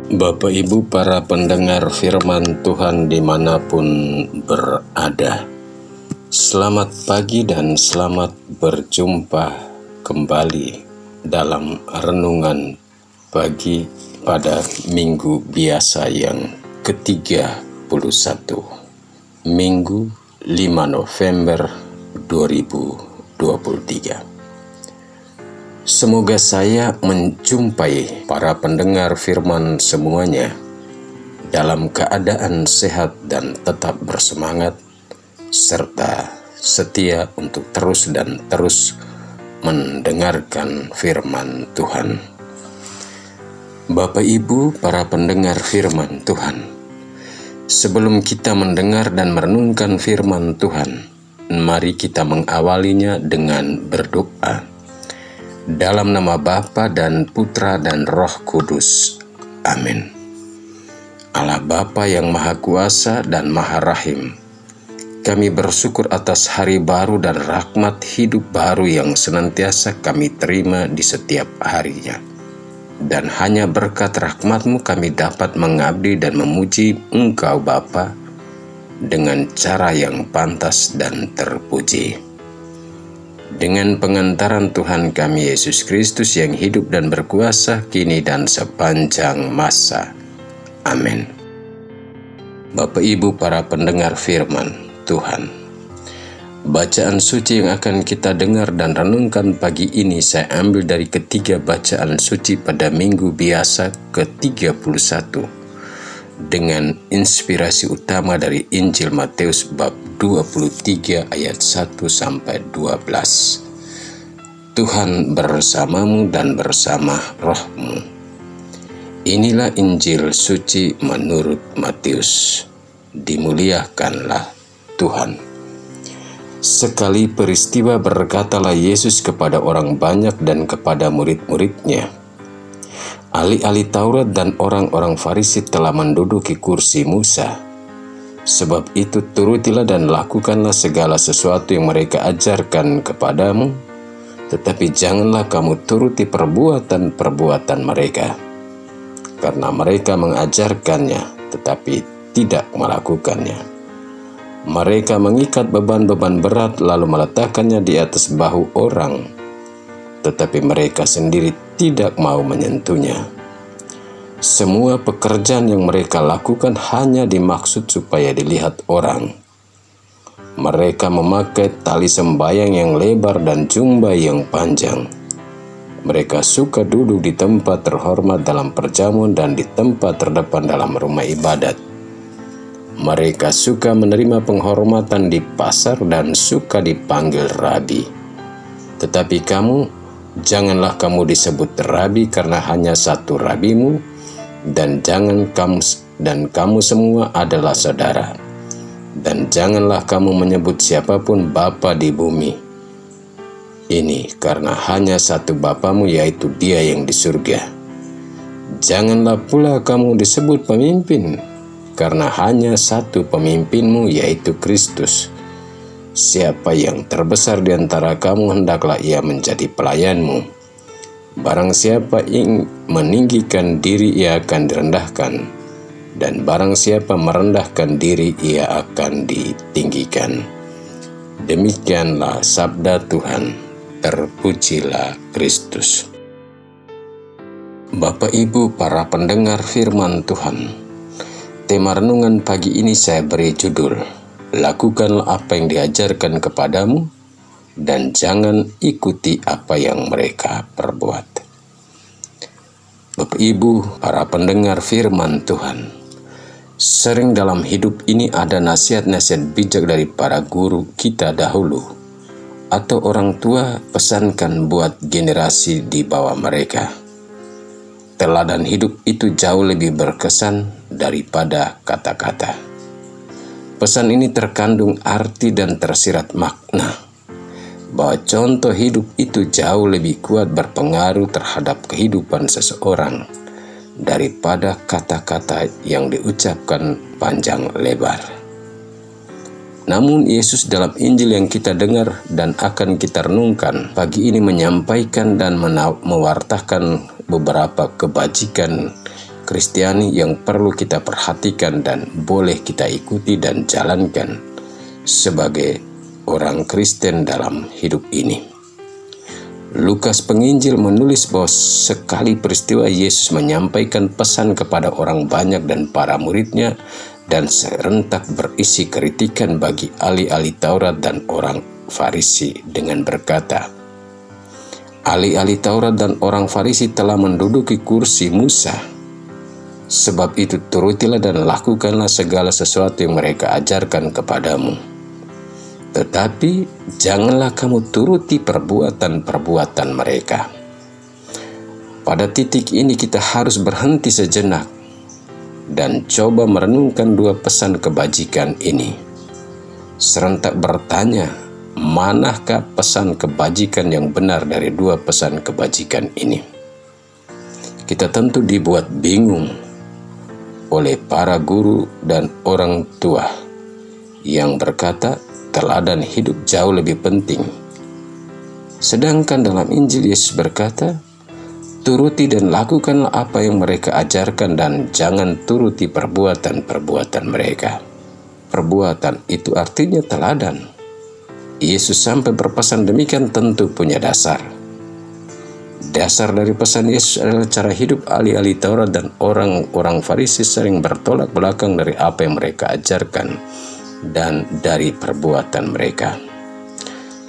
Bapak Ibu para pendengar firman Tuhan dimanapun berada, selamat pagi dan selamat berjumpa kembali dalam renungan pagi pada minggu biasa yang ke-31, Minggu 5 November 2023. Semoga saya menjumpai para pendengar firman semuanya dalam keadaan sehat dan tetap bersemangat, serta setia untuk terus mendengarkan firman Tuhan. Bapak Ibu para pendengar firman Tuhan, sebelum kita mendengar dan merenungkan firman Tuhan, mari kita mengawalinya dengan berdoa. Dalam nama Bapa dan Putra dan Roh Kudus. Amin. Allah Bapa yang Maha Kuasa dan Maha Rahim, kami bersyukur atas hari baru dan rahmat hidup baru yang senantiasa kami terima di setiap harinya. Dan hanya berkat rahmat-Mu kami dapat mengabdi dan memuji Engkau Bapa dengan cara yang pantas dan terpuji. Dengan pengantaran Tuhan kami Yesus Kristus yang hidup dan berkuasa kini dan sepanjang masa. Amin. Bapak Ibu para pendengar firman Tuhan, bacaan suci yang akan kita dengar dan renungkan pagi ini saya ambil dari ketiga bacaan suci pada minggu biasa ke-31 dengan inspirasi utama dari Injil Matius bab 23 ayat 1-12. Tuhan bersamamu dan bersama rohmu. Inilah Injil suci menurut Matius. Dimuliakanlah Tuhan. Sekali peristiwa berkatalah Yesus kepada orang banyak dan kepada murid-muridnya, ahli-ahli Taurat dan orang-orang Farisi telah menduduki kursi Musa. Sebab itu turutilah dan lakukanlah segala sesuatu yang mereka ajarkan kepadamu, tetapi janganlah kamu turuti perbuatan-perbuatan mereka, karena mereka mengajarkannya tetapi tidak melakukannya. Mereka mengikat beban-beban berat lalu meletakkannya di atas bahu orang, tetapi mereka sendiri tidak mau menyentuhnya. Semua pekerjaan yang mereka lakukan hanya dimaksud supaya dilihat orang. Mereka memakai tali sembayang yang lebar dan jumbai yang panjang. Mereka suka duduk di tempat terhormat dalam perjamuan dan di tempat terdepan dalam rumah ibadat. Mereka suka menerima penghormatan di pasar dan suka dipanggil rabi. Tetapi kamu, janganlah kamu disebut rabi karena hanya satu rabimu, dan kamu semua adalah saudara. Dan janganlah kamu menyebut siapapun bapa di bumi ini, karena hanya satu Bapamu, yaitu Dia yang di surga. Janganlah pula kamu disebut pemimpin, karena hanya satu pemimpinmu, yaitu Kristus. Siapa yang terbesar di antara kamu, hendaklah ia menjadi pelayanmu. Barang siapa ingin meninggikan diri, ia akan direndahkan, dan barang siapa merendahkan diri, ia akan ditinggikan. Demikianlah sabda Tuhan. Terpujilah Kristus. Bapak Ibu para pendengar firman Tuhan, tema renungan pagi ini saya beri judul, lakukanlah apa yang diajarkan kepadamu, dan jangan ikuti apa yang mereka perbuat. Bapak Ibu para pendengar firman Tuhan, sering dalam hidup ini ada nasihat-nasihat bijak dari para guru kita dahulu, atau orang tua pesankan buat generasi di bawah mereka. Teladan hidup itu jauh lebih berkesan daripada kata-kata. Pesan ini terkandung arti dan tersirat makna, bahwa contoh hidup itu jauh lebih kuat berpengaruh terhadap kehidupan seseorang daripada kata-kata yang diucapkan panjang lebar. Namun Yesus dalam Injil yang kita dengar dan akan kita renungkan pagi ini menyampaikan dan mewartakan beberapa kebajikan Kristiani yang perlu kita perhatikan dan boleh kita ikuti dan jalankan sebagai orang Kristen dalam hidup ini. Lukas penginjil menulis bahwa sekali peristiwa Yesus menyampaikan pesan kepada orang banyak dan para muridnya, dan serentak berisi kritikan bagi ahli-ahli Taurat dan orang Farisi dengan berkata, ahli-ahli Taurat dan orang Farisi telah menduduki kursi Musa. Sebab itu turutilah dan lakukanlah segala sesuatu yang mereka ajarkan kepadamu. Tetapi janganlah kamu turuti perbuatan-perbuatan mereka. Pada titik ini kita harus berhenti sejenak dan coba merenungkan dua pesan kebajikan ini. Serentak bertanya, manakah pesan kebajikan yang benar dari dua pesan kebajikan ini? Kita tentu dibuat bingung oleh para guru dan orang tua yang berkata teladan hidup jauh lebih penting. Sedangkan dalam Injil Yesus berkata, turuti dan lakukanlah apa yang mereka ajarkan dan jangan turuti perbuatan-perbuatan mereka. Perbuatan itu artinya teladan. Yesus sampai berpesan demikian tentu punya dasar. Dasar dari pesan Yesus adalah cara hidup ahli-ahli Taurat dan orang-orang Farisi sering bertolak belakang dari apa yang mereka ajarkan dan dari perbuatan mereka.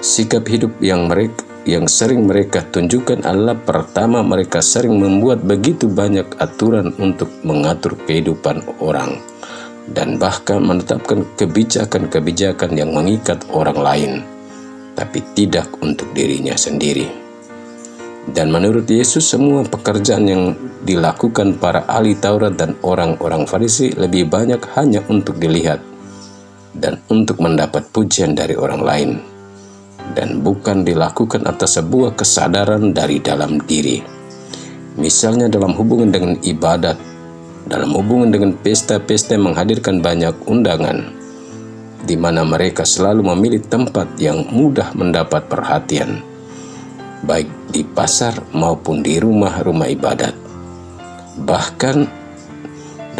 Sikap hidup yang sering mereka tunjukkan adalah pertama, mereka sering membuat begitu banyak aturan untuk mengatur kehidupan orang dan bahkan menetapkan kebijakan-kebijakan yang mengikat orang lain, tapi tidak untuk dirinya sendiri. Dan menurut Yesus, semua pekerjaan yang dilakukan para ahli Taurat dan orang-orang Farisi lebih banyak hanya untuk dilihat dan untuk mendapat pujian dari orang lain, dan bukan dilakukan atas sebuah kesadaran dari dalam diri. Misalnya dalam hubungan dengan ibadat, dalam hubungan dengan pesta-pesta yang menghadirkan banyak undangan, di mana mereka selalu memilih tempat yang mudah mendapat perhatian, baik di pasar maupun di rumah-rumah ibadat. Bahkan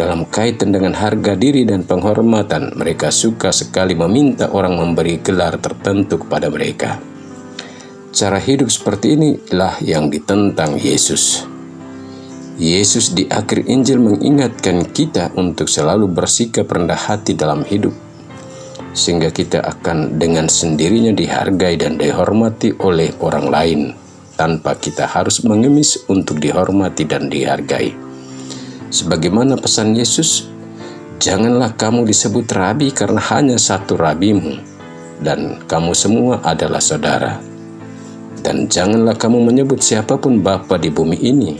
dalam kaitan dengan harga diri dan penghormatan, mereka suka sekali meminta orang memberi gelar tertentu kepada mereka. Cara hidup seperti inilah yang ditentang Yesus. Yesus di akhir Injil mengingatkan kita untuk selalu bersikap rendah hati dalam hidup, sehingga kita akan dengan sendirinya dihargai dan dihormati oleh orang lain, tanpa kita harus mengemis untuk dihormati dan dihargai. Sebagaimana pesan Yesus, janganlah kamu disebut rabi karena hanya satu rabimu, dan kamu semua adalah saudara. Dan janganlah kamu menyebut siapapun bapa di bumi ini,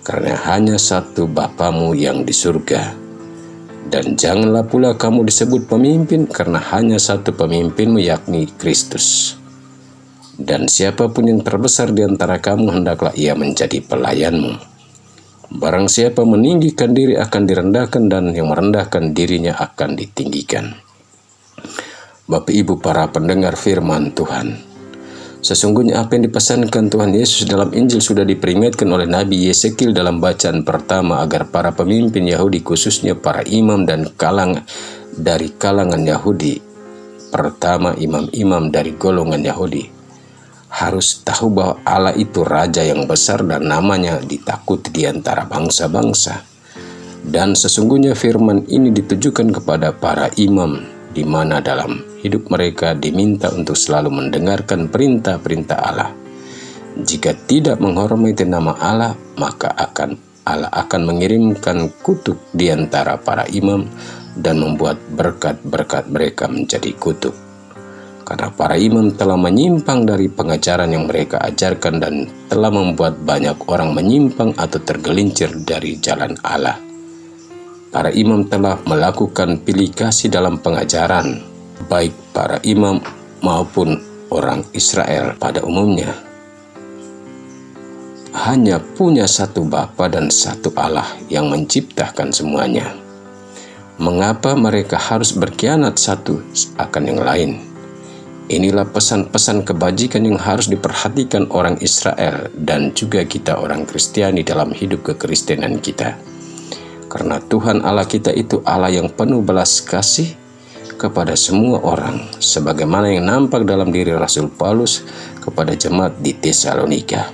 karena hanya satu Bapamu yang di surga. Dan janganlah pula kamu disebut pemimpin, karena hanya satu pemimpinmu, yakni Kristus. Dan siapapun yang terbesar di antara kamu, hendaklah ia menjadi pelayanmu. Barang siapa meninggikan diri akan direndahkan, dan yang merendahkan dirinya akan ditinggikan. Bapak Ibu para pendengar firman Tuhan, sesungguhnya apa yang dipesankan Tuhan Yesus dalam Injil sudah diperingatkan oleh Nabi Yesekiel dalam bacaan pertama, agar para pemimpin Yahudi, khususnya para imam dan dari kalangan Yahudi, pertama imam-imam dari golongan Yahudi, harus tahu bahwa Allah itu Raja yang besar dan namanya ditakuti di antara bangsa-bangsa. Dan sesungguhnya firman ini ditujukan kepada para imam, di mana dalam hidup mereka diminta untuk selalu mendengarkan perintah-perintah Allah. Jika tidak menghormati nama Allah, maka Allah akan mengirimkan kutuk di antara para imam dan membuat berkat-berkat mereka menjadi kutuk. Karena para imam telah menyimpang dari pengajaran yang mereka ajarkan dan telah membuat banyak orang menyimpang atau tergelincir dari jalan Allah. Para imam telah melakukan pilih kasih dalam pengajaran, baik para imam maupun orang Israel pada umumnya. Hanya punya satu Bapa dan satu Allah yang menciptakan semuanya. Mengapa mereka harus berkhianat satu akan yang lain? Inilah pesan-pesan kebajikan yang harus diperhatikan orang Israel dan juga kita orang Kristiani dalam hidup kekristenan kita. Karena Tuhan Allah kita itu Allah yang penuh belas kasih kepada semua orang, sebagaimana yang nampak dalam diri Rasul Paulus kepada jemaat di Tesalonika,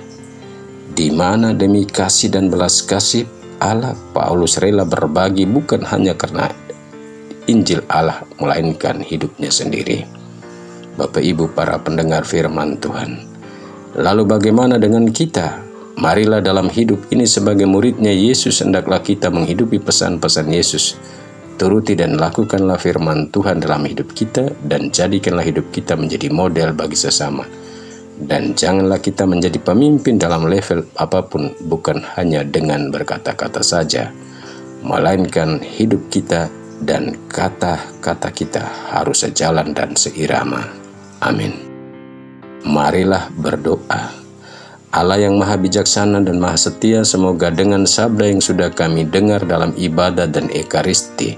di mana demi kasih dan belas kasih Allah, Paulus rela berbagi bukan hanya karena Injil Allah, melainkan hidupnya sendiri. Bapak Ibu para pendengar firman Tuhan, lalu bagaimana dengan kita? Marilah dalam hidup ini sebagai muridnya Yesus, hendaklah kita menghidupi pesan-pesan Yesus. Turuti dan lakukanlah firman Tuhan dalam hidup kita, dan jadikanlah hidup kita menjadi model bagi sesama. Dan janganlah kita menjadi pemimpin dalam level apapun, bukan hanya dengan berkata-kata saja, melainkan hidup kita dan kata-kata kita harus sejalan dan seirama. Amin. Marilah berdoa. Allah yang maha bijaksana dan maha setia, semoga dengan sabda yang sudah kami dengar dalam ibadah dan ekaristi,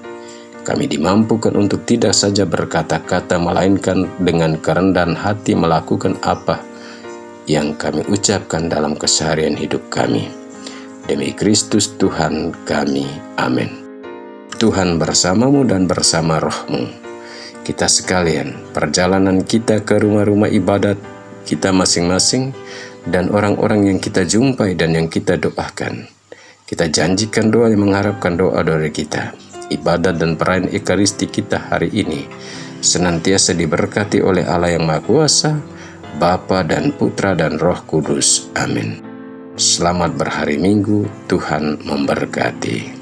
kami dimampukan untuk tidak saja berkata-kata, melainkan dengan kerendahan hati melakukan apa yang kami ucapkan dalam keseharian hidup kami. Demi Kristus Tuhan kami. Amin. Tuhan bersamamu dan bersama rohmu. Kita sekalian, perjalanan kita ke rumah-rumah ibadat kita masing-masing, dan orang-orang yang kita jumpai dan yang kita doakan, kita janjikan doa yang mengharapkan doa dari kita. Ibadat dan perayaan ekaristi kita hari ini senantiasa diberkati oleh Allah yang Maha Kuasa, Bapa dan Putra dan Roh Kudus. Amin. Selamat berhari Minggu, Tuhan memberkati.